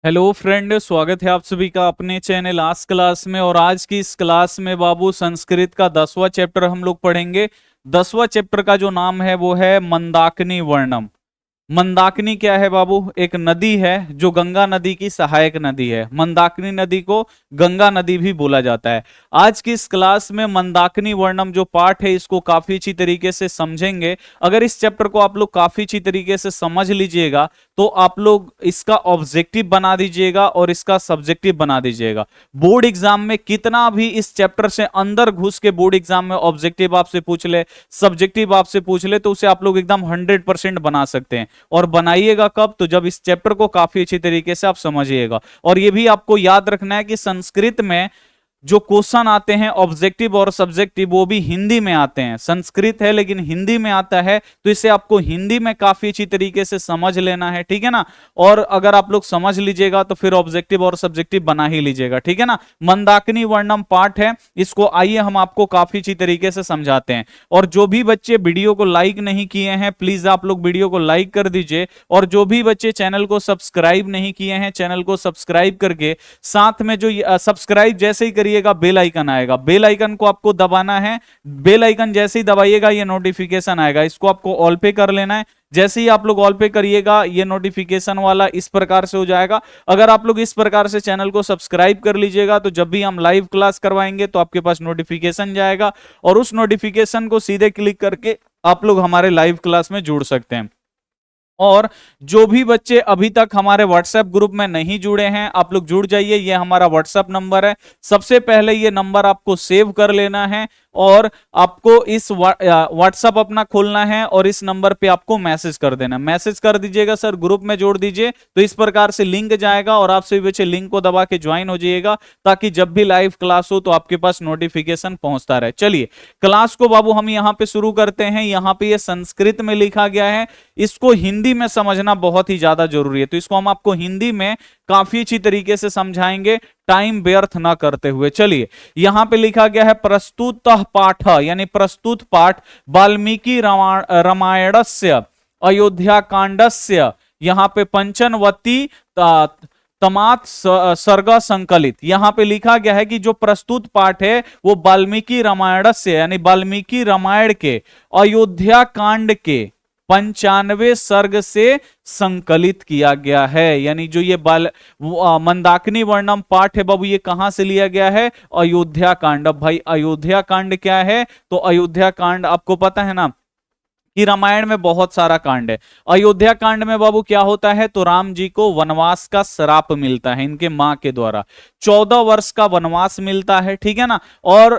Hello friend, स्वागत है आप सभी का अपने चैनल आज क्लास में। और आज की इस क्लास में बाबू संस्कृत का 10वां चैप्टर हम लोग पढ़ेंगे। 10वां चैप्टर का जो नाम है वो है मंदाकिनी वर्णम। मंदाकिनी क्या है बाबू? एक नदी है जो गंगा नदी की सहायक नदी है। मंदाकिनी नदी को गंगा नदी भी बोला जाता है। आज की इस क्लास में मंदाकिनी वर्णम जो पाठ है इसको काफी अच्छी तरीके से समझेंगे। अगर इस चैप्टर को आप लोग काफी अच्छी तरीके से समझ लीजिएगा तो आप लोग इसका ऑब्जेक्टिव बना दीजिएगा और इसका सब्जेक्टिव बना दीजिएगा। बोर्ड एग्जाम में कितना भी इस चैप्टर से अंदर घुस के बोर्ड एग्जाम में ऑब्जेक्टिव आपसे पूछ ले, सब्जेक्टिव आपसे पूछ ले, तो उसे आप लोग एकदम 100% बना सकते हैं। और बनाइएगा कब? तो जब इस चैप्टर को काफी अच्छी तरीके से आप समझिएगा। और यह भी आपको याद रखना है कि संस्कृत में जो क्वेश्चन आते हैं ऑब्जेक्टिव और सब्जेक्टिव वो भी हिंदी में आते हैं। संस्कृत है लेकिन हिंदी में आता है, तो इसे आपको हिंदी में काफी अच्छी तरीके से समझ लेना है, ठीक है ना। और अगर आप लोग समझ लीजिएगा तो फिर ऑब्जेक्टिव और सब्जेक्टिव बना ही लीजिएगा, ठीक है ना। मंदाकिनी वर्णम पाठ है, इसको आइए हम आपको काफी अच्छी तरीके से समझाते हैं। और जो भी बच्चे वीडियो को लाइक नहीं किए हैं प्लीज आप लोग वीडियो को लाइक कर दीजिए। और जो भी बच्चे चैनल को सब्सक्राइब नहीं किए हैं चैनल को सब्सक्राइब करके साथ में जो सब्सक्राइब जैसे ही करिए बेल आइकन आएगा, बेल आइकन को आपको दबाना है। बेल आइकन जैसे ही दबाइएगा ये नोटिफिकेशन आएगा, इसको आपको ऑल पे कर लेना है। जैसे ही आप लोग ऑल पे करिएगा ये नोटिफिकेशन वाला इस प्रकार से हो जाएगा। अगर आप लोग इस प्रकार से चैनल को सब्सक्राइब कर लीजिएगा तो जब भी हम लाइव क्लास करवाएंगे तो आपके पास नोटिफिकेशन जाएगा और उस नोटिफिकेशन को सीधे क्लिक करके आप लोग हमारे लाइव क्लास में जुड़ सकते हैं। और जो भी बच्चे अभी तक हमारे व्हाट्सएप ग्रुप में नहीं जुड़े हैं आप लोग जुड़ जाइए। ये हमारा व्हाट्सएप नंबर है। सबसे पहले ये नंबर आपको सेव कर लेना है और आपको इस व्हाट्सएप अपना खोलना है और इस नंबर पे आपको मैसेज कर देना। मैसेज कर दीजिएगा सर ग्रुप में जोड़ दीजिए, तो इस प्रकार से लिंक जाएगा और आप सभी बच्चे लिंक को दबा के ज्वाइन हो जाइएगा ताकि जब भी लाइव क्लास हो तो आपके पास नोटिफिकेशन पहुंचता रहे। चलिए क्लास को बाबू हम यहाँ पे शुरू करते हैं। यहाँ पे ये संस्कृत में लिखा गया है, इसको हिंदी में समझना बहुत ही ज्यादा जरूरी है, तो इसको हम आपको हिंदी में काफी अच्छी तरीके से समझाएंगे टाइम व्यर्थ ना करते हुए। चलिए यहां पे लिखा गया है प्रस्तुत पाठ यानी प्रस्तुत पाठ वाल्मीकि रामायणस्य अयोध्या कांडस्य यहाँ पे पंचनवती तमात सर्ग संकलित। यहां पे लिखा गया है कि जो प्रस्तुत पाठ है वो वाल्मीकि रामायण से यानी वाल्मीकि रामायण के अयोध्या कांड के 95 सर्ग से संकलित किया गया है। यानी जो ये मंदाकिनी वर्णम पाठ है बाबू ये कहां से लिया गया है? अयोध्या कांड। अब भाई अयोध्या कांड क्या है? तो अयोध्या कांड आपको पता है ना कि रामायण में बहुत सारा कांड है। अयोध्या कांड में बाबू क्या होता है? तो राम जी को वनवास का श्राप मिलता है इनके मां के द्वारा। 14 वर्ष का वनवास मिलता है, ठीक है ना। और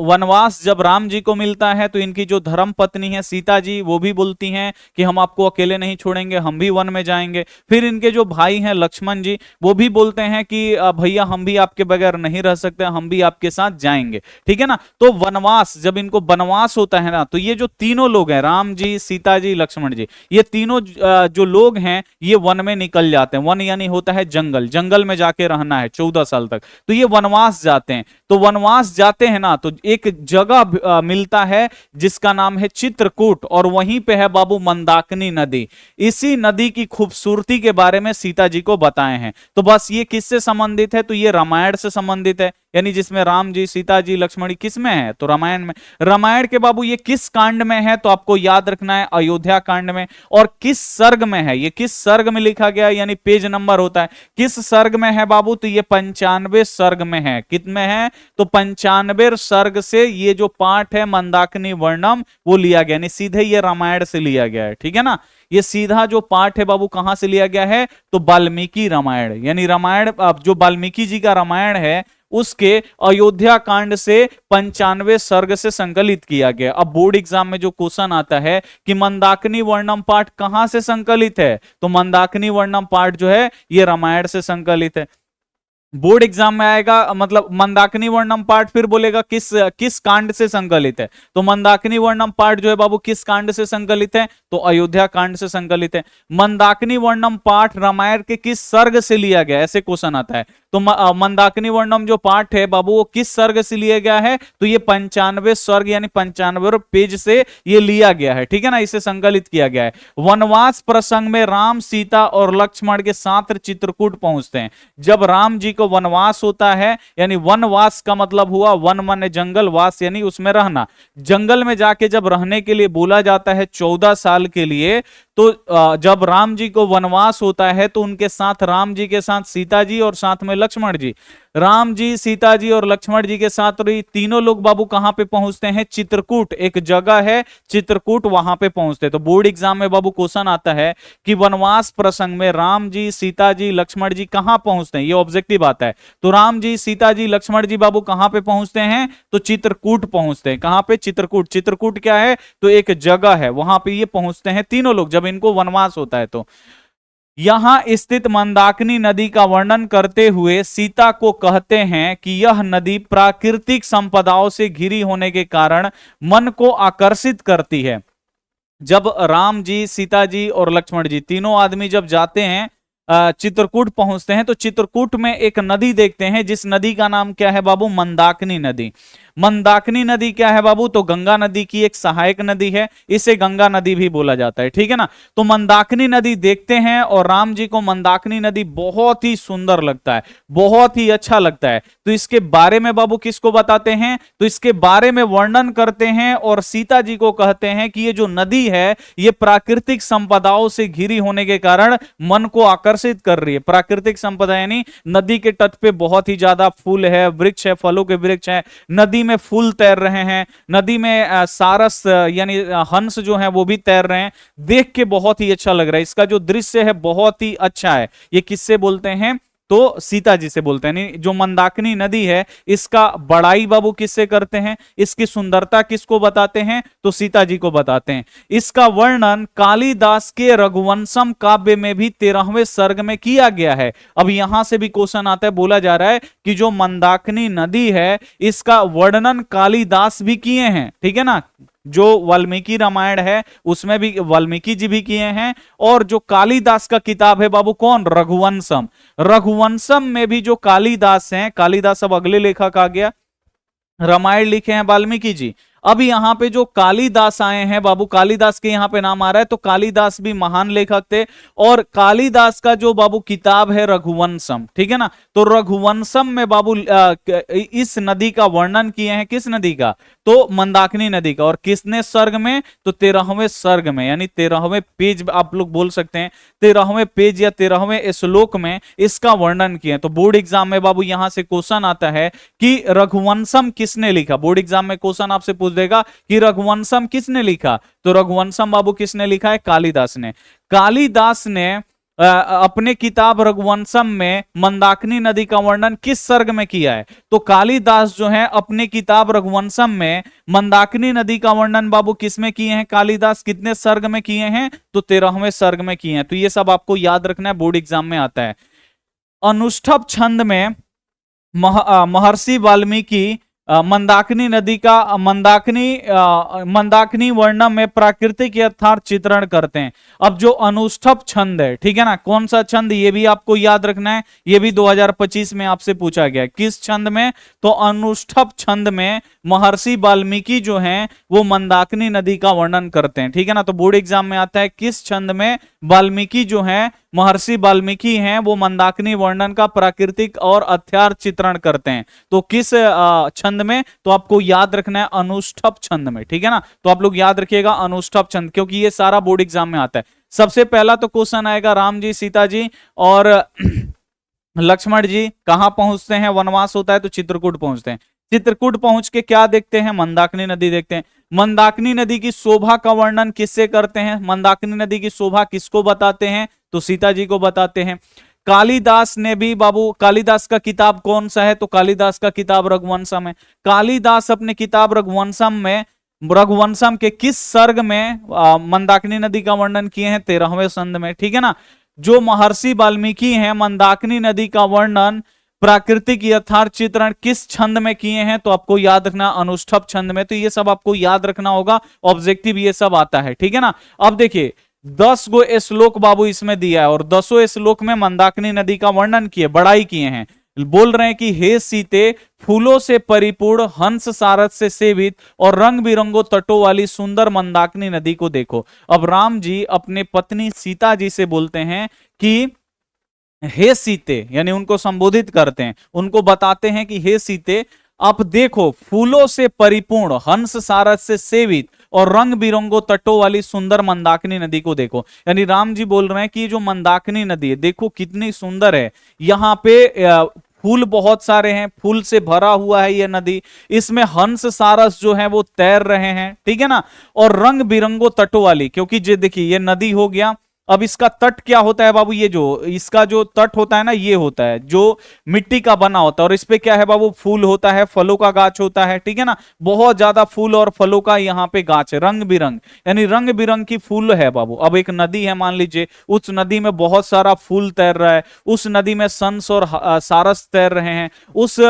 वनवास जब राम जी को मिलता है तो इनकी जो धर्म पत्नी है सीता जी वो भी बोलती हैं कि हम आपको अकेले नहीं छोड़ेंगे, हम भी वन में जाएंगे। फिर इनके जो भाई हैं लक्ष्मण जी वो भी बोलते हैं कि भैया हम भी आपके बगैर नहीं रह सकते, हम भी आपके साथ जाएंगे, ठीक है ना। तो वनवास जब इनको वनवास होता है ना तो ये जो तीनों लोग हैं राम जी, सीता जी, लक्ष्मण जी, ये तीनों जो लोग हैं ये वन में निकल जाते हैं। वन यानी होता है जंगल, जंगल में जाके रहना है 14 साल तक, तो ये वनवास जाते हैं। तो वनवास जाते हैं ना तो एक जगह मिलता है जिसका नाम है चित्रकूट और वहीं पे है बाबू मंदाकिनी नदी। इसी नदी की खूबसूरती के बारे में सीता जी को बताए हैं। तो बस ये किससे संबंधित है? तो ये रामायण से संबंधित है, यानी जिसमें राम जी, सीता जी, लक्ष्मण जी किस में है? तो रामायण में। रामायण के बाबू ये किस कांड में है? तो आपको याद रखना है अयोध्या कांड में। और किस सर्ग में है? ये किस सर्ग में लिखा गया है यानी पेज नंबर होता है, किस सर्ग में है बाबू? तो ये 95 सर्ग में है। कितने है? तो 95 सर्ग से ये जो पाठ है मंदाकिनी वर्णम वो लिया गया, यानी सीधे ये रामायण से लिया गया है, ठीक है ना। ये सीधा जो पाठ है बाबू कहां से लिया गया है? तो वाल्मीकि रामायण, यानी रामायण जो वाल्मीकि जी का रामायण है उसके अयोध्या कांड से 95 सर्ग से संकलित किया गया। अब बोर्ड एग्जाम में जो क्वेश्चन आता है कि मंदाकिनी वर्णम पाठ कहां से संकलित है? तो मंदाकिनी वर्णम पाठ जो है ये रामायण से संकलित है। बोर्ड एग्जाम में आएगा, मतलब मंदाकिनी वर्णम पाठ फिर बोलेगा किस किस कांड से संकलित है। तो मंदाकिनी वर्णम पाठ जो है बाबू किस कांड से संकलित है, तो अयोध्या कांड से संकलित है। मंदाकिनी वर्णम पाठ रामायण के किस सर्ग से लिया गया, ऐसे क्वेश्चन आता है। तो मंदाकिनी वर्णम जो पाठ है बाबू वो किस सर्ग से लिया गया है, तो ये 95 सर्ग यानी 95 पेज से ये लिया गया है, ठीक है ना, इसे संकलित किया गया है। वनवास प्रसंग में राम सीता और लक्ष्मण के साथ चित्रकूट पहुंचते हैं। जब राम जी को वनवास होता है, यानी वनवास का मतलब हुआ वन माने जंगल, वास यानी उसमें रहना, जंगल में जाके जब रहने के लिए बोला जाता है 14 साल के लिए, तो जब राम जी को वनवास होता है तो उनके साथ राम जी के साथ सीता जी और साथ में लक्ष्मण जी, राम जी सीता जी और लक्ष्मण जी के साथ तीनों लोग बाबू कहां पे पहुंचते हैं, चित्रकूट, एक जगह है चित्रकूट, वहां पे पहुंचते हैं। तो बोर्ड एग्जाम में बाबू क्वेश्चन आता है कि वनवास प्रसंग में राम जी सीता जी लक्ष्मण जी कहां पहुंचते हैं, ये ऑब्जेक्टिव आता है। तो राम जी सीता जी लक्ष्मण जी बाबू कहां पे पहुंचते हैं, तो चित्रकूट पहुंचते हैं। कहां पे, चित्रकूट। चित्रकूट क्या है, तो एक जगह है, वहां पे ये पहुंचते हैं तीनों लोग जब इनको वनवास होता है। तो यहां स्थित मंदाकिनी नदी का वर्णन करते हुए सीता को कहते हैं कि यह नदी प्राकृतिक संपदाओं से घिरी होने के कारण मन को आकर्षित करती है। जब राम जी सीता जी और लक्ष्मण जी तीनों आदमी जब जाते हैं चित्रकूट पहुंचते हैं, तो चित्रकूट में एक नदी देखते हैं, जिस नदी का नाम क्या है बाबू, मंदाकिनी नदी। मंदाकिनी नदी क्या है बाबू, तो गंगा नदी की एक सहायक नदी है, इसे गंगा नदी भी बोला जाता है, ठीक है ना। तो मंदाकिनी नदी देखते हैं और राम जी को मंदाकिनी नदी बहुत ही सुंदर लगता है, बहुत ही अच्छा लगता है। तो इसके बारे में बाबू किसको बताते हैं, तो इसके बारे में वर्णन करते हैं और सीता जी को कहते हैं कि ये जो नदी है ये प्राकृतिक संपदाओं से घिरी होने के कारण मन को आकर्षित कर रही है। प्राकृतिक संपदा यानी नदी के तट पे बहुत ही ज्यादा फूल है, वृक्ष है, फलों के वृक्ष है, नदी में फूल तैर रहे हैं, नदी में सारस यानी हंस जो है वो भी तैर रहे हैं, देख के बहुत ही अच्छा लग रहा है। इसका जो दृश्य है बहुत ही अच्छा है। ये किससे बोलते हैं, तो सीता जी से बोलते हैं। जो मंदाकिनी नदी है इसका बड़ाई बाबू किससे करते हैं, इसकी सुंदरता किसको बताते हैं, तो सीता जी को बताते हैं। इसका वर्णन कालिदास के रघुवंशम काव्य में भी 13वें सर्ग में किया गया है। अब यहां से भी क्वेश्चन आता है, बोला जा रहा है कि जो मंदाकिनी नदी है इसका वर्णन कालिदास भी किए हैं, ठीक है ना। जो वाल्मीकि रामायण है उसमें भी वाल्मीकि जी भी किए हैं, और जो कालिदास का किताब है बाबू कौन, रघुवंशम, रघुवंशम में भी जो कालिदास हैं, कालिदास अब अगले लेखक आ गया, रामायण लिखे हैं वाल्मीकि जी। अब यहां पे जो कालिदास आए हैं बाबू, कालिदास के यहां पे नाम आ रहा है, तो कालिदास भी महान लेखक थे, और कालिदास का जो बाबू किताब है रघुवंशम, ठीक है ना। तो रघुवंशम में बाबू इस नदी का वर्णन किए हैं, किस नदी का, तो मंदाकिनी नदी का, और किसने सर्ग में, तो 13वें सर्ग में, यानी 13वें पेज आप लोग बोल सकते हैं, 13वें पेज या 13वें श्लोक में इसका वर्णन किए। तो बोर्ड एग्जाम में बाबू यहां से क्वेश्चन आता है कि रघुवंशम किसने लिखा, बोर्ड एग्जाम में क्वेश्चन आपसे पूछ देगा कि रघुवंशम किसने लिखा, तो रघुवंशम बाबू किसने लिखा है, कालिदास ने। कालिदास ने अपने किताब रघुवंशम में मंदाकिनी नदी का वर्णन किस सर्ग में किया है, तो कालिदास जो है अपने किताब रघुवंशम में मंदाकिनी नदी का वर्णन बाबू किस में किए हैं, कालिदास कितने सर्ग में किए हैं, तो 13वें सर्ग में किए हैं। तो ये सब आपको याद रखना है, बोर्ड एग्जाम में आता है। अनुष्ठभ छंद में महर्षि वाल्मीकि मंदाकिनी नदी का मंदाकिनी वर्णम में प्राकृतिक यथार्थ चित्रण करते हैं। अब जो अनुष्ठभ छंद है, ठीक है ना, कौन सा छंद, ये भी आपको याद रखना है, ये भी 2025 में आपसे पूछा गया किस छंद में, तो अनुष्ठभ छंद में महर्षि वाल्मीकि जो हैं वो मंदाकिनी नदी का वर्णन करते हैं, ठीक है ना। तो बोर्ड एग्जाम में आता है किस छंद में वाल्मीकि जो है, महर्षि वाल्मीकि हैं वो मंदाकिनी वर्णन का प्राकृतिक और अथ्यार्थ चित्रण करते हैं। तो किस छंद में, तो आपको याद रखना है अनुष्ठभ छंद में, ठीक है ना। तो आप लोग याद रखिएगा अनुष्ठभ छंद, क्योंकि ये सारा बोर्ड एग्जाम में आता है। सबसे पहला तो क्वेश्चन आएगा राम जी सीता जी और लक्ष्मण जी कहां पहुंचते हैं, वनवास होता है तो चित्रकूट पहुंचते हैं। चित्रकूट पहुंच के क्या देखते हैं, मंदाकिनी नदी देखते हैं। मंदाकिनी नदी की शोभा का वर्णन किससे करते हैं, मंदाकिनी नदी की शोभा किसको बताते हैं, तो सीता जी को बताते हैं। कालिदास ने भी बाबू, कालिदास का किताब कौन सा है, तो कालिदास का किताब रघुवंशम है। कालिदास अपने किताब रघुवंशम में रघुवंशम के किस सर्ग में मंदाकिनी नदी का वर्णन किए हैं, 13वें संध में, ठीक है ना। जो महर्षि वाल्मीकि हैं मंदाकिनी नदी का वर्णन प्राकृतिक यथार्थ चित्रण किस छंद में किए हैं, तो आपको याद रखना अनुष्ठभ छंद में। तो ये सब आपको याद रखना होगा, ऑब्जेक्टिव ये सब आता है, ठीक है ना। अब देखिए 10 गो श्लोक बाबू इसमें दिया है और 10 श्लोक में मंदाकिनी नदी का वर्णन किए, बड़ाई किए हैं। बोल रहे हैं कि हे सीते, फूलों से परिपूर्ण, हंस सारस से सेवित और रंग बिरंगों तटों वाली सुंदर मंदाकिनी नदी को देखो। अब राम जी अपने पत्नी सीता जी से बोलते हैं कि हे सीते, यानी उनको संबोधित करते हैं, उनको बताते हैं कि हे सीते आप देखो, फूलों से परिपूर्ण, हंस सारस से सेवित और रंग बिरंगों तटों वाली सुंदर मंदाकिनी नदी को देखो। यानी राम जी बोल रहे हैं कि ये जो मंदाकिनी नदी है देखो कितनी सुंदर है, यहाँ पे फूल बहुत सारे हैं, फूल से भरा हुआ है ये नदी, इसमें हंस सारस जो है वो तैर रहे हैं, ठीक है ना। और रंग बिरंगों तटों वाली, क्योंकि ये देखिए ये नदी हो गया, अब इसका तट क्या होता है बाबू, ये जो इसका जो तट होता है ना, ये होता है जो मिट्टी का बना होता है और इस पे क्या है बाबू, फूल होता है, फलों का गाछ होता है, ठीक है ना। बहुत ज्यादा फूल और फलों का यहाँ पे गाछ है, रंग बिरंग, यानी रंग बिरंग की फूल है बाबू। अब एक नदी है मान लीजिए, उस नदी में बहुत सारा फूल तैर रहा है, उस नदी में संस और सारस तैर रहे हैं, उस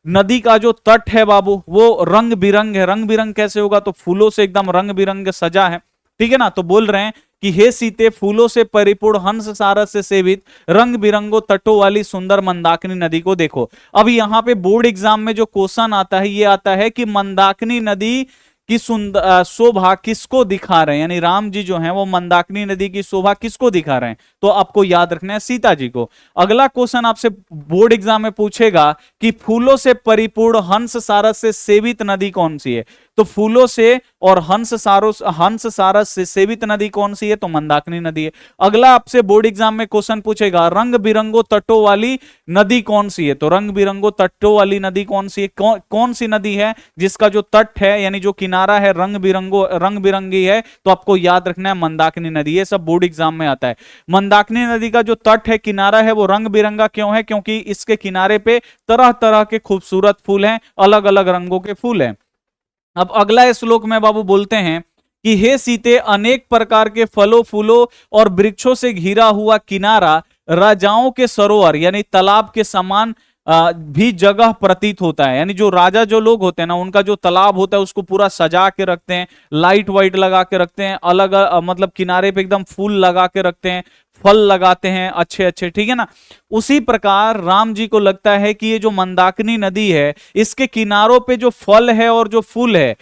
नदी का जो तट है बाबू वो रंग बिरंग है। रंग बिरंग कैसे होगा, तो फूलों से एकदम रंग बिरंग सजा है, ठीक है ना। तो बोल रहे हैं कि हे सीते, फूलों से परिपूर्ण, हंस सारस से सेवित, रंग बिरंगों तटों वाली सुंदर मंदाकिनी नदी को देखो। अब यहाँ पे बोर्ड एग्जाम में जो क्वेश्चन आता है ये आता है कि मंदाकिनी नदी की सुंदर शोभा किसको दिखा रहे हैं, यानी राम जी जो हैं वो मंदाकिनी नदी की शोभा किसको दिखा रहे हैं, तो आपको याद रखना है सीता जी को। अगला क्वेश्चन आपसे बोर्ड एग्जाम में पूछेगा कि फूलों से परिपूर्ण, हंस सारस से सेवित नदी कौन सी है, तो फूलों से और हंस सारस से सेवित नदी कौन सी है, तो मंदाकिनी नदी है। अगला आपसे बोर्ड एग्जाम में क्वेश्चन पूछेगा रंग बिरंगों तटों वाली नदी कौन सी है, तो रंग बिरंगों तटों वाली नदी कौन सी है, कौन सी नदी है जिसका जो तट है यानी जो किनारा है रंग बिरंगी है, तो आपको याद रखना है मंदाकिनी नदी। ये सब बोर्ड एग्जाम में आता है। मंदाकिनी नदी का जो तट है, किनारा है, वो रंग बिरंगा क्यों है, क्योंकि इसके किनारे पे तरह तरह के खूबसूरत फूल हैं, अलग अलग रंगों के फूल हैं। अब अगला श्लोक में बाबू बोलते हैं कि हे सीते, अनेक प्रकार के फलों फूलों और वृक्षों से घिरा हुआ किनारा राजाओं के सरोवर यानी तालाब के समान भी जगह प्रतीत होता है। यानी जो राजा जो लोग होते हैं ना, उनका जो तालाब होता है उसको पूरा सजा के रखते हैं, लाइट वाइट लगा के रखते हैं, अलग मतलब किनारे पे एकदम फूल लगा के रखते हैं, फल लगाते हैं अच्छे अच्छे, ठीक है ना। उसी प्रकार राम जी को लगता है कि ये जो मंदाकिनी नदी है इसके किनारों पे जो फल है और जो फूल है,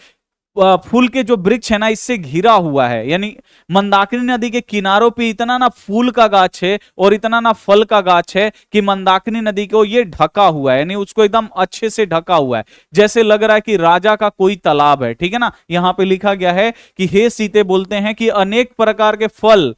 फूल के जो वृक्ष है ना, इससे घिरा हुआ है। यानी मंदाकिनी नदी के किनारों पे इतना ना फूल का गाछ है और इतना ना फल का गाछ है कि मंदाकिनी नदी को ये ढका हुआ है, यानी उसको एकदम अच्छे से ढका हुआ है, जैसे लग रहा है कि राजा का कोई तालाब है, ठीक है ना। यहाँ पे लिखा गया है कि हे सीते, बोलते हैं कि अनेक प्रकार के फल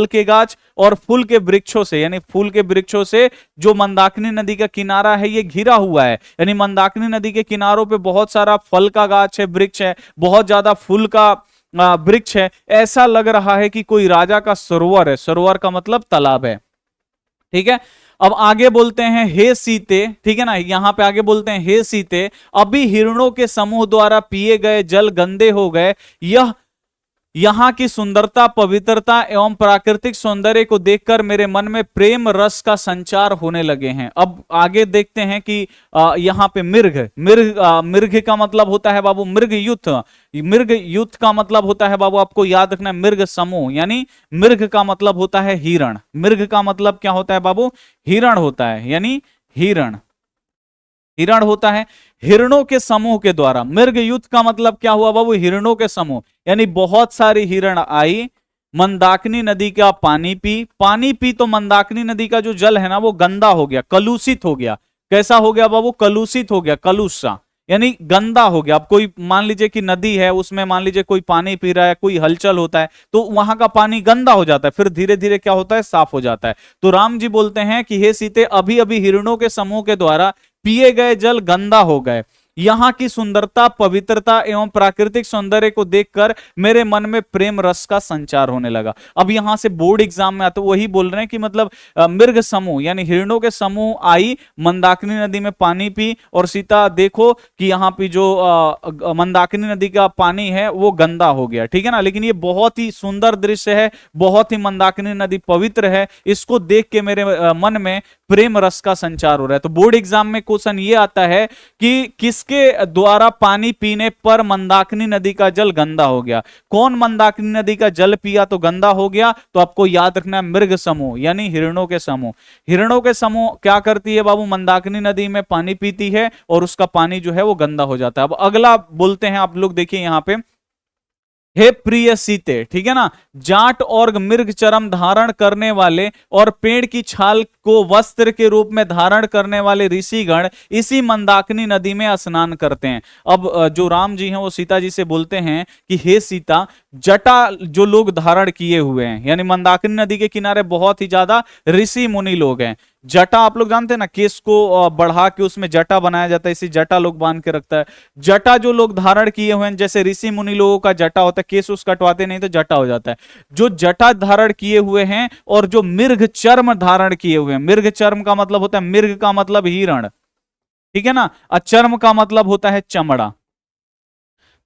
के गाछ और फूल के वृक्षों से, यानी फूल के वृक्षों से जो मंदाकिनी नदी का किनारा है ये घिरा हुआ है। यानी मंदाकिनी नदी के किनारों पे बहुत सारा फल का गाछ है, वृक्ष है, बहुत ज्यादा फूल का वृक्ष है, ऐसा लग रहा है कि कोई राजा का सरोवर है। सरोवर का मतलब तालाब है, ठीक है। अब आगे बोलते हैं हे सीते, ठीक है ना, यहां पे आगे बोलते हैं हे सीते, अभी हिरणों के समूह द्वारा पिए गए जल गंदे हो गए, यहाँ की सुंदरता, पवित्रता एवं प्राकृतिक सौंदर्य को देखकर मेरे मन में प्रेम रस का संचार होने लगे हैं। अब आगे देखते हैं कि यहाँ पे मिर्ग का मतलब होता है बाबू मृग युद्ध का मतलब होता है बाबू, आपको याद रखना है मृग समूह, यानी मृग का मतलब होता है हिरण। मृग का मतलब क्या होता है बाबू, हिरण होता है, यानी हिरण होता है। हिरणों के समूह के द्वारा, मृग युद्ध का मतलब क्या हुआ बाबू, हिरणों के समूह, यानी बहुत सारी हिरण आई, मंदाकिनी नदी का पानी पी तो मंदाकिनी नदी का जो जल है ना वो गंदा हो गया, कलुषित हो गया। कैसा हो गया बाबू, कलुषित हो गया, कलुषा यानी गंदा हो गया। अब कोई मान लीजिए कि नदी है, उसमें मान लीजिए कोई पानी पी रहा है, कोई हलचल होता है तो वहां का पानी गंदा हो जाता है, फिर धीरे धीरे क्या होता है, साफ हो जाता है। तो राम जी बोलते हैं कि हे सीते, अभी अभी हिरणों के समूह के द्वारा पिए गए जल गंदा हो गए, यहाँ की सुंदरता, पवित्रता एवं प्राकृतिक सौंदर्य को देखकर मेरे मन में प्रेम रस का संचार होने लगा। अब यहां से बोर्ड एग्जाम में आते वही बोल रहे हैं कि मतलब मृग समूह यानी हिरणों के समूह आई, मंदाकिनी नदी में पानी पी, और सीता देखो कि यहाँ पे जो मंदाकिनी नदी का पानी है वो गंदा हो गया, ठीक है ना। लेकिन ये बहुत ही सुंदर दृश्य है, बहुत ही मंदाकिनी नदी पवित्र है, इसको देख के मेरे मन में प्रेम रस का संचार हो रहा है। तो बोर्ड एग्जाम में क्वेश्चन ये आता है कि किसके द्वारा पानी पीने पर मंदाकिनी नदी का जल गंदा हो गया, कौन मंदाकिनी नदी का जल पिया तो गंदा हो गया। तो आपको याद रखना है मृग समूह यानी हिरणों के समूह। हिरणों के समूह क्या करती है बाबू, मंदाकिनी नदी में पानी पीती है और उसका पानी जो है वो गंदा हो जाता है। अब अगला बोलते हैं आप लोग, देखिए यहां पे, हे प्रिय सीते, ठीक है ना, जाट और मृग चर्म धारण करने वाले और पेड़ की छाल को वस्त्र के रूप में धारण करने वाले ऋषिगण इसी मंदाकिनी नदी में स्नान करते हैं। अब जो राम जी हैं वो सीता जी से बोलते हैं कि हे सीता, जटा जो लोग धारण किए हुए हैं, यानी मंदाकिनी नदी के किनारे बहुत ही ज्यादा ऋषि मुनि लोग हैं। जटा आप लोग जानते हैं ना, केस को बढ़ा के उसमें जटा बनाया जाता है, इसी जटा लोग बांध के रखता है। जटा जो लोग धारण किए हुए हैं, जैसे ऋषि मुनि लोगों का जटा होता है, केस उस कटवाते नहीं तो जटा हो जाता है, जो जटा धारण किए हुए हैं, और जो मृग चर्म धारण किए हुए हैं, मृग चर्म का मतलब होता है, मृग का मतलब हिरण, ठीक है ना, चर्म का मतलब होता है चमड़ा।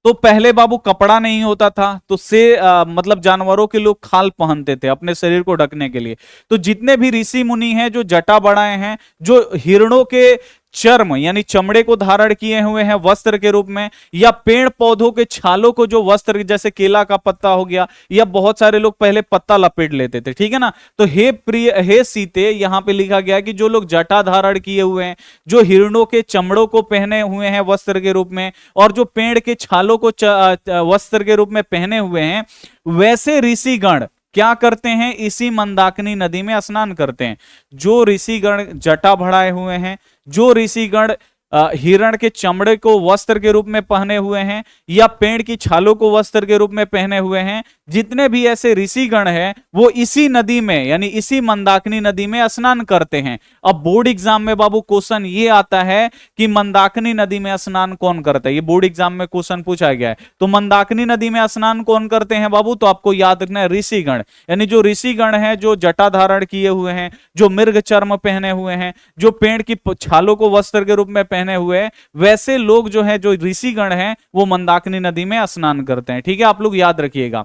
तो पहले बाबू कपड़ा नहीं होता था, तो से मतलब जानवरों के लोग खाल पहनते थे अपने शरीर को ढकने के लिए। तो जितने भी ऋषि मुनि हैं जो जटा बढ़ाए हैं, जो हिरणों के चर्म यानी चमड़े को धारण किए हुए हैं वस्त्र के रूप में, या पेड़ पौधों के छालों को जो वस्त्र, जैसे केला का पत्ता हो गया, या बहुत सारे लोग पहले पत्ता लपेट लेते थे, ठीक है ना। तो हे प्रिय, हे सीते, यहां पे लिखा गया कि जो लोग जटा धारण किए हुए हैं, जो हिरणों के चमड़ों को पहने हुए हैं वस्त्र के रूप में, और जो पेड़ के छालों को वस्त्र के रूप में पहने हुए हैं, वैसे ऋषिगण क्या करते हैं, इसी मंदाकिनी नदी में स्नान करते हैं। जो ऋषिगण जटा बढ़ाए हुए हैं, जो ऋषिगण हिरण के चमड़े को वस्त्र के रूप में पहने हुए हैं, या पेड़ की छालों को वस्त्र के रूप में पहने हुए हैं, जितने भी ऐसे ऋषिगण हैं वो इसी नदी में यानी इसी मंदाकिनी नदी में स्नान करते हैं। अब बोर्ड एग्जाम में बाबू क्वेश्चन ये आता है कि मंदाकिनी नदी में स्नान कौन करता है, ये बोर्ड एग्जाम में क्वेश्चन पूछा गया है। तो मंदाकिनी नदी में स्नान कौन करते हैं बाबू, तो आपको याद रखना है ऋषिगण, यानी जो ऋषिगण हैं, जो जटा धारण किए हुए हैं, जो मृग चर्म पहने हुए हैं, जो पेड़ की छालों को वस्त्र के रूप में पहने हुए, वैसे लोग जो है, जो ऋषिगण हैं, वो मंदाकिनी नदी में स्नान करते हैं, ठीक है, आप लोग याद रखिएगा।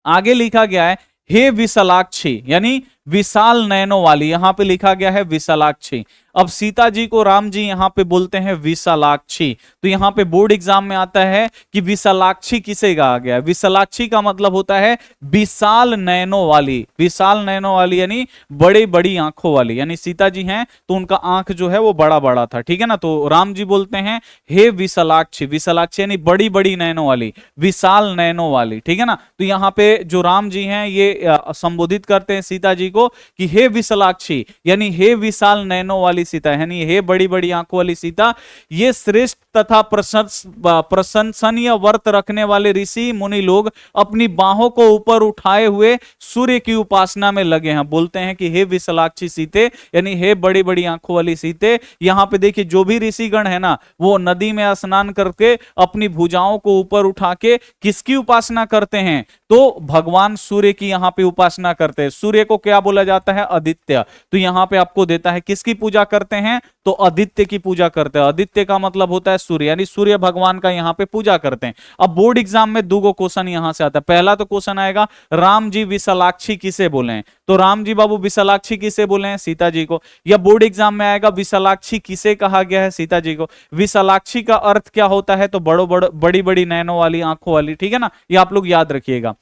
आगे लिखा गया है हे विशालाक्षी, यानी विशाल नयनों वाली, यहां पे लिखा गया है विशालाक्षी। अब सीता जी को राम जी यहां पे बोलते हैं विशालाक्षी। तो यहां पे बोर्ड एग्जाम में आता है कि विशालाक्षी किसे कहा गया है। विशालाक्षी का मतलब होता है विशाल नयनों वाली, विशाल नयनों वाली यानी बड़ी बड़ी आंखों वाली, यानी सीता जी हैं तो उनका आंख जो है वो बड़ा बड़ा था, ठीक है ना। तो राम जी बोलते हैं हे विशालाक्षी, विशालाक्षी यानी बड़ी बड़ी नयनों वाली, विशाल नयनों वाली, ठीक है ना। तो यहाँ पे जो राम जी हैं ये संबोधित करते हैं सीता जी को कि हे विशालाक्षी, यानी हे विशाल नयनों वाली सीता, यानी हे बड़ी बड़ी आंखों वाली सीता। ये श्रेष्ठ तथा प्रशंसनीय व्रत रखने वाले ऋषि मुनि लोग अपनी बाहों को ऊपर उठाए हुए सूर्य की उपासना में लगे हैं। बोलते हैं कि हे विशालाक्षी सीते, यानी हे बड़ी बड़ी आंखों वाली सीते। यहां पे देखिए जो भी ऋषिगण है ना, वो नदी में स्नान करके अपनी भुजाओं को ऊपर उठा के किसकी उपासना करते हैं, तो भगवान सूर्य की यहां पे उपासना करते हैं। सूर्य को क्या बोला जाता है, आदित्य। तो यहां पे आपको देता है किसकी पूजा करते हैं, तो आदित्य की पूजा करते हैं। आदित्य का मतलब होता है सूर्य, यानी सूर्य भगवान का यहां पे पूजा करते हैं। अब बोर्ड एग्जाम में दो क्वेश्चन यहां से आता है। पहला तो क्वेश्चन आएगा राम जी विशालाक्षी किसे बोले हैं, तो राम जी बाबू विशालाक्षी किसे बोले हैं, सीता जी को। या बोर्ड एग्जाम में आएगा विशालाक्षी किसे कहा गया है, सीता जी को। विशालाक्षी का अर्थ क्या होता है, तो बड़ी बड़ी नैनों वाली, आंखों वाली, ठीक है ना, ये आप लोग याद रखिएगा।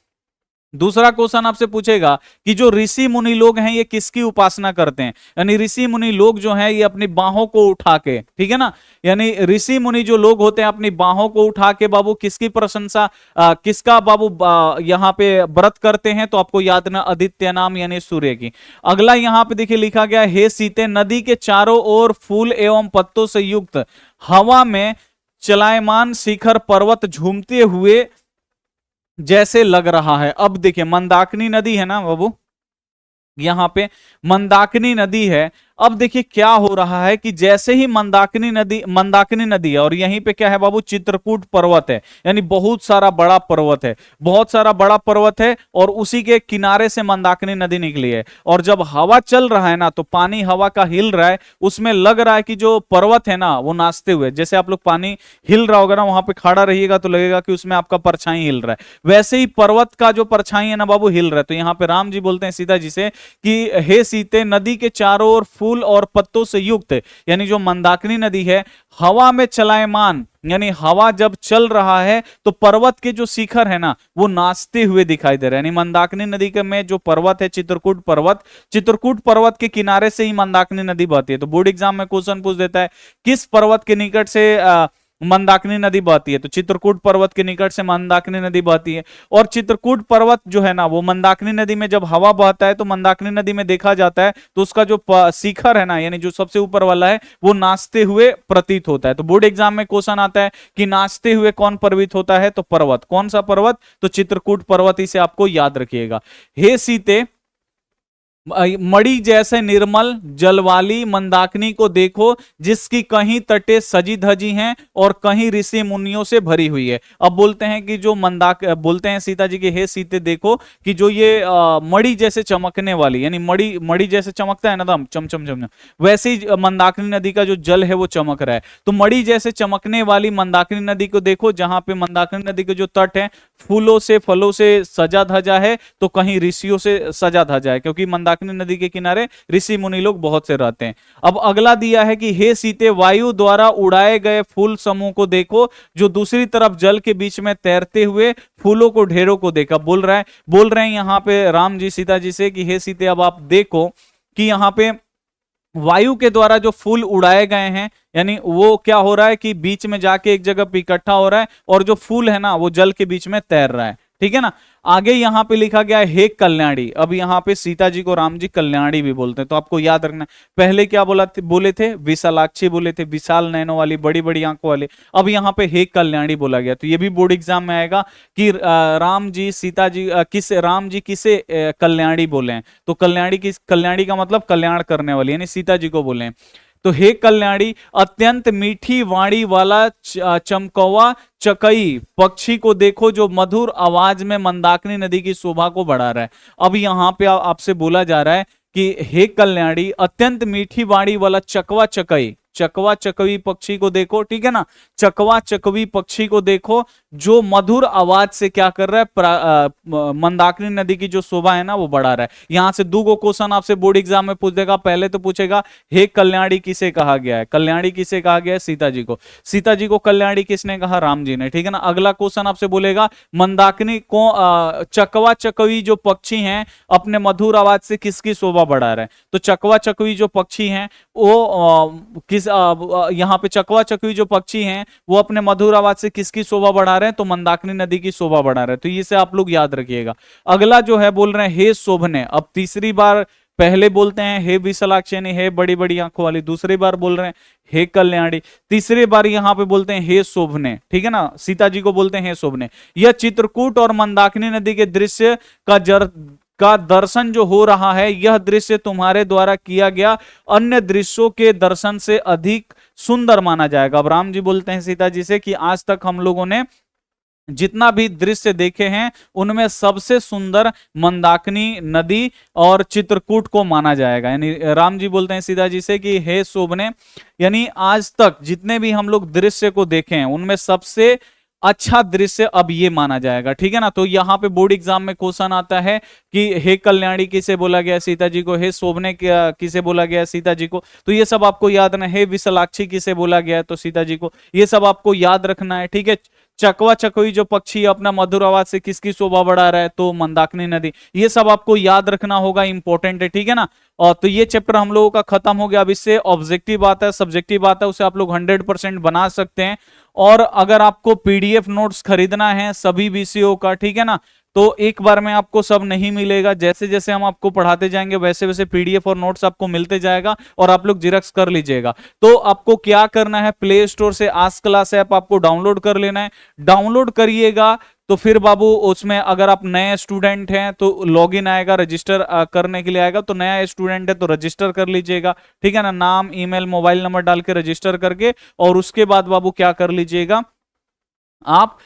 दूसरा क्वेश्चन आपसे पूछेगा कि जो ऋषि मुनि लोग हैं ये किसकी उपासना करते हैं, यानी ऋषि मुनि लोग जो हैं ये अपनी बाहों को उठा के, ठीक है ना, यानी ऋषि मुनि जो लोग होते हैं अपनी बाहों को उठा के बाबू किसकी प्रशंसा, किसका बाबू यहाँ पे व्रत करते हैं, तो आपको याद ना आदित्य नाम यानी सूर्य की। अगला यहाँ पे देखिए लिखा गया हे सीते, नदी के चारों ओर फूल एवं पत्तों से युक्त हवा में चलायमान शिखर पर्वत झूमते हुए जैसे लग रहा है। अब देखिए मंदाकिनी नदी है ना बाबू, यहां पे मंदाकिनी नदी है। अब देखिए क्या हो रहा है कि जैसे ही मंदाकिनी नदी है, और यहीं पे क्या है बाबू, चित्रकूट पर्वत है, यानी बहुत सारा बड़ा पर्वत है, बहुत सारा बड़ा पर्वत है, और उसी के किनारे से मंदाकिनी नदी निकली है। और जब हवा चल रहा है ना, तो पानी हवा का हिल रहा है, उसमें लग रहा है कि जो पर्वत है ना वो नाचते हुए, जैसे आप लोग पानी हिल रहा होगा ना, वहां पे खड़ा रहिएगा तो लगेगा कि उसमें आपका परछाई हिल रहा है, वैसे ही पर्वत का जो परछाई है ना बाबू हिल रहा है। तो यहाँ पे राम जी बोलते हैं सीता जी से कि हे सीते, नदी के चारों ओर फूल और पत्तों से युक्त, यानी जो मंदाकिनी नदी है, हवा में चलायमान, यानी हवा जब चल रहा है तो पर्वत के जो शिखर है ना वो नाचते हुए दिखाई दे रहे हैं। यानी मंदाकिनी नदी के में जो पर्वत है चित्रकूट पर्वत, चित्रकूट पर्वत के किनारे से ही मंदाकिनी नदी बहती है। तो बोर्ड एग्जाम में क्वेश्चन पूछ देता है किस पर्वत के निकट से मंदाकिनी नदी बहती है, तो चित्रकूट पर्वत के निकट से मंदाकिनी नदी बहती है। और चित्रकूट पर्वत जो है ना वो मंदाकिनी नदी में जब हवा बहता है तो मंदाकिनी नदी में देखा जाता है तो उसका जो शिखर है ना, यानी जो सबसे ऊपर वाला है, वो नाचते हुए प्रतीत होता है। तो बोर्ड एग्जाम में क्वेश्चन आता है कि नाचते हुए कौन प्रतीत होता है, तो पर्वत, कौन सा पर्वत, तो चित्रकूट पर्वत, इसे आपको याद रखिएगा। हे सीते, मणि जैसे निर्मल जल वाली मंदाकिनी को देखो, जिसकी कहीं तटे सजी धजी हैं और कहीं ऋषि मुनियों से भरी हुई है। अब बोलते हैं कि जो बोलते हैं सीता जी के, हे सीते देखो कि जो ये मणि जैसे चमकने वाली, यानी मणि जैसे चमकता है ना दम चम चम चम, वैसे ही मंदाकिनी नदी का जो जल है वो चमक रहा है। तो मणि जैसे चमकने वाली मंदाकिनी नदी को देखो, जहां पे मंदाकिनी नदी के जो तट है फूलों से फलों से सजा धजा है, तो कहीं ऋषियों से सजा धजा है, क्योंकि मंदाकिनी नदी के किनारे ऋषि मुनि लोग बहुत से रहते हैं। अब अगला दिया है कि हे सीते, वायु द्वारा उड़ाए गए फूल समूह को देखो, जो दूसरी तरफ जल के बीच में तैरते हुए फूलों को ढेरों को देखा। बोल रहे हैं यहाँ पे राम जी सीता जी से कि हे सीते, अब आप देखो कि यहाँ पे वायु के द्वारा जो फूल उड़ाए गए हैं, यानी वो क्या हो रहा है कि बीच में जाके एक जगह पे इकट्ठा हो रहा है, और जो फूल है ना वो जल के बीच में तैर रहा है, ठीक है ना। आगे यहां पे लिखा गया है हे कल्याणी। अब यहां पे सीता जी को राम जी कल्याणी भी बोलते हैं, तो आपको याद रखना, पहले क्या बोले थे, विशालाक्षी बोले थे, विशाल नयनों वाली, बड़ी बड़ी आंखों वाली। अब यहाँ पे हे कल्याणी बोला गया। तो ये भी बोर्ड एग्जाम में आएगा कि राम जी सीता जी राम जी किसे कल्याणी बोले हैं, तो कल्याणी का मतलब कल्याण करने वाली, यानी सीता जी को बोले हैं। तो हे कल्याणी, अत्यंत मीठी वाणी वाला चमकौआ चकई पक्षी को देखो, जो मधुर आवाज में मंदाकिनी नदी की शोभा को बढ़ा रहा है। अब यहाँ पे आपसे बोला जा रहा है कि हे कल्याणी, अत्यंत मीठी वाणी वाला चकवा चकवी पक्षी को देखो, ठीक है ना, चकवा चकवी पक्षी को देखो, जो मधुर आवाज से क्या कर रहा है, मंदाकिनी नदी की जो शोभा है ना वो बढ़ा रहा है। यहां से 2 क्वेश्चन आपसे बोर्ड एग्जाम में पूछ देगा। पहले तो पूछेगा हे कल्याणी किसे कहा गया है, कल्याणी किसे कहा गया है, सीता जी को। सीता जी को कल्याणी किसने कहा, राम जी ने, ठीक है ना। अगला क्वेश्चन आपसे बोलेगा मंदाकिनी को चकवा चकवी जो पक्षी हैं अपने मधुर आवाज से किसकी शोभा बढ़ा रहे हैं, तो चकवा चकवी जो पक्षी हैं वो यहाँ पे चकवा चकवी जो पक्षी हैं वो अपने मधुर आवाज से किसकी शोभा बढ़ा रहे हैं, तो मंदाकिनी नदी की शोभा बढ़ा रहे हैं। तो इसे आप लोग याद रखिएगा। अगला जो है बोल रहे हैं हे शोभने। अब तीसरी बार, पहले बोलते हैं हे विशालाक्षी यानी हे बड़ी बड़ी आंखों वाली, दूसरी बार बोल रहे हैं हे कल्याणी, तीसरी बार यहाँ पे बोलते हैं हे शोभने, ठीक है ना, सीता जी को बोलते हैं हे शोभने। यह चित्रकूट और मंदाकिनी नदी के दृश्य का दर्शन जो हो रहा है, यह दृश्य तुम्हारे द्वारा किया गया अन्य दृश्यों के दर्शन से अधिक सुंदर माना जाएगा। अब राम जी बोलते हैं सीता जी से कि आज तक हम लोगों ने जितना भी दृश्य देखे हैं उनमें सबसे सुंदर मंदाकिनी नदी और चित्रकूट को माना जाएगा। यानी राम जी बोलते हैं सीता जी से कि हे शोभने, यानी आज तक जितने भी हम लोग दृश्य को देखे हैं उनमें सबसे अच्छा दृश्य अब ये माना जाएगा, ठीक है ना। तो यहाँ पे बोर्ड एग्जाम में क्वेश्चन आता है कि हे कल्याणी किसे बोला गया सीता जी को, हे शोभने किसे बोला गया सीता जी को, तो ये सब आपको याद रखना। हे विशालाक्षी किसे बोला गया है, तो सीता जी को, ये सब आपको याद रखना है, ठीक है। चकवा चकवी जो पक्षी अपना मधुर आवाज से किसकी शोभा बढ़ा रहा है, तो मंदाकिनी नदी, ये सब आपको याद रखना होगा, इंपॉर्टेंट है, ठीक है ना। और तो ये चैप्टर हम लोगों का खत्म हो गया। अब इससे ऑब्जेक्टिव आता है, सब्जेक्टिव आता है, उसे आप लोग 100% बना सकते हैं। और अगर आपको पीडीएफ नोट्स खरीदना है सभी विषयों का, ठीक है ना, तो एक बार में आपको सब नहीं मिलेगा, जैसे जैसे हम आपको पढ़ाते जाएंगे वैसे वैसे पीडीएफ और नोट्स आपको मिलते जाएगा और आप लोग जिरक्स कर लीजिएगा। तो आपको क्या करना है, प्ले स्टोर से आज क्लास ऐप आपको डाउनलोड कर लेना है। डाउनलोड करिएगा, तो फिर बाबू उसमें अगर आप नए स्टूडेंट हैं तो लॉगिन आएगा, रजिस्टर करने के लिए आएगा, तो नया स्टूडेंट है तो रजिस्टर कर लीजिएगा, ठीक है ना, नाम ईमेल मोबाइल नंबर डाल के रजिस्टर करके, और उसके बाद बाबू क्या कर लीजिएगा आप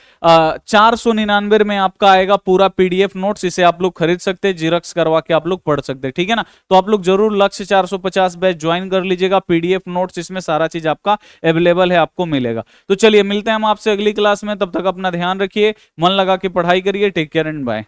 499 में आपका आएगा पूरा पीडीएफ नोट्स, इसे आप लोग खरीद सकते हैं, जिरक्स करवा के आप लोग पढ़ सकते हैं, ठीक है ना। तो आप लोग जरूर लक्ष्य 450 बैच ज्वाइन कर लीजिएगा, पीडीएफ नोट्स इसमें सारा चीज आपका अवेलेबल है, आपको मिलेगा। तो चलिए मिलते हैं हम आपसे अगली क्लास में, तब तक अपना ध्यान रखिए, मन लगा के पढ़ाई करिए, टेक केयर एंड बाय।